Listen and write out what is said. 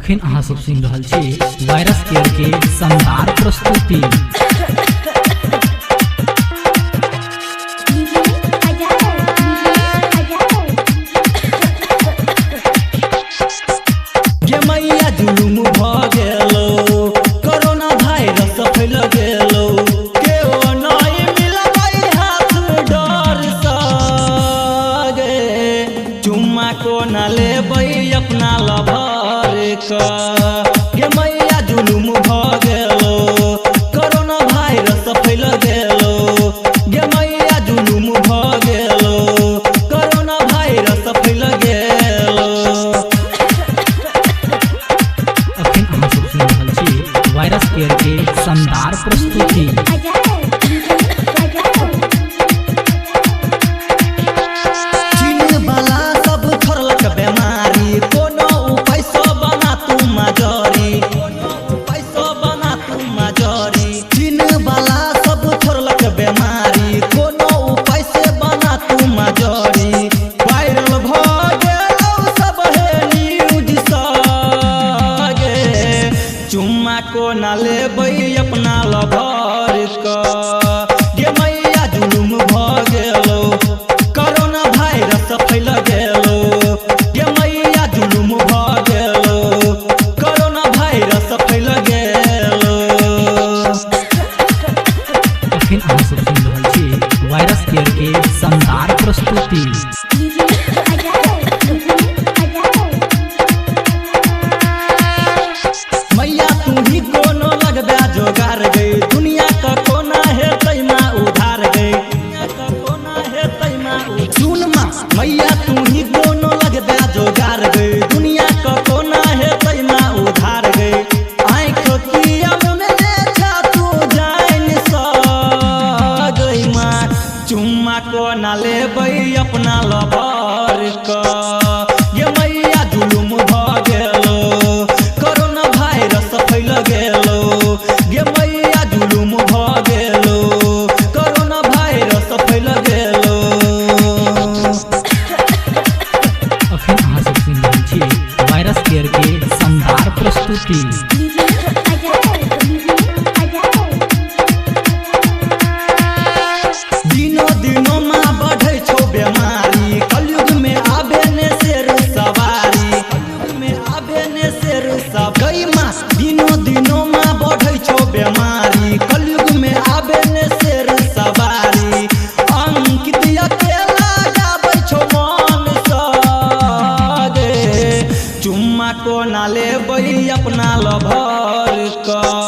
अखन अहाँ सब सुनि रहल छी वायरस केयर के शानदार प्रस्तुति। गे मैया जुलुम भ गेलो, कोरोना वायरस फैल गेलो, केओ नहीं मिलबै हाथ डर सँ गे, चुम्मा को न लेबै अपना लभर क। गे मैया जुलुम भ गेलो, कोरोना वायरस फैल गेलो, गे मैया जुलुम भ गेलो, कोरोना वायरस फैल गेलो। अखन अहाँ सब सुनि रहल छी वायरस केयर के शानदार प्रस्तुति। चुम्मा को न लेबै अपना लभर क। गे मैया जुलुम भ गेलो, कोरोना वायरस फैल गेलो, गे मैया जुलुम भ गेलो, कोरोना वायरस फैल गेलो। अखन अहाँ सब सुनि रहल छी वायरस केयर के शानदार प्रस्तुति। मैया तू ही कोनो लगबे जोगार गई, दुनिया का कोना हेतै माँ उधार गई, दुनिया का कोना हेतै माँ उधार। सुन माँ मैया तू ही कोनो लगबे जोगार गई, दुनिया का कोना हेतै माँ उधार गई। आँख किया में देखा तू जान सा गई माँ, चुम्मा को न लेबै अपना लभर क। गे मैया जुलुम भ गेलो, कोरोना वायरस फैल गेलो, गे मैया जुलुम भ गेलो, कोरोना वायरस फैल गेलो। अखन अहाँ सब सुनि रहल छी वायरस केयर के शानदार प्रस्तुति। दिनो दिनो माँ बढ़ै छौ बेमारी, कलयुग में आबे ने शेर सवारी, कलयुग में आबे ने शेर सब गई माँ। दिनो दिनो माँ बढ़ै छौ बेमारी, कलयुग में आबे ने शेर सवारी। अंकित अकेला गाबै छौ मन सँ गे, चुम्मा को न लेबै अपना लभर क।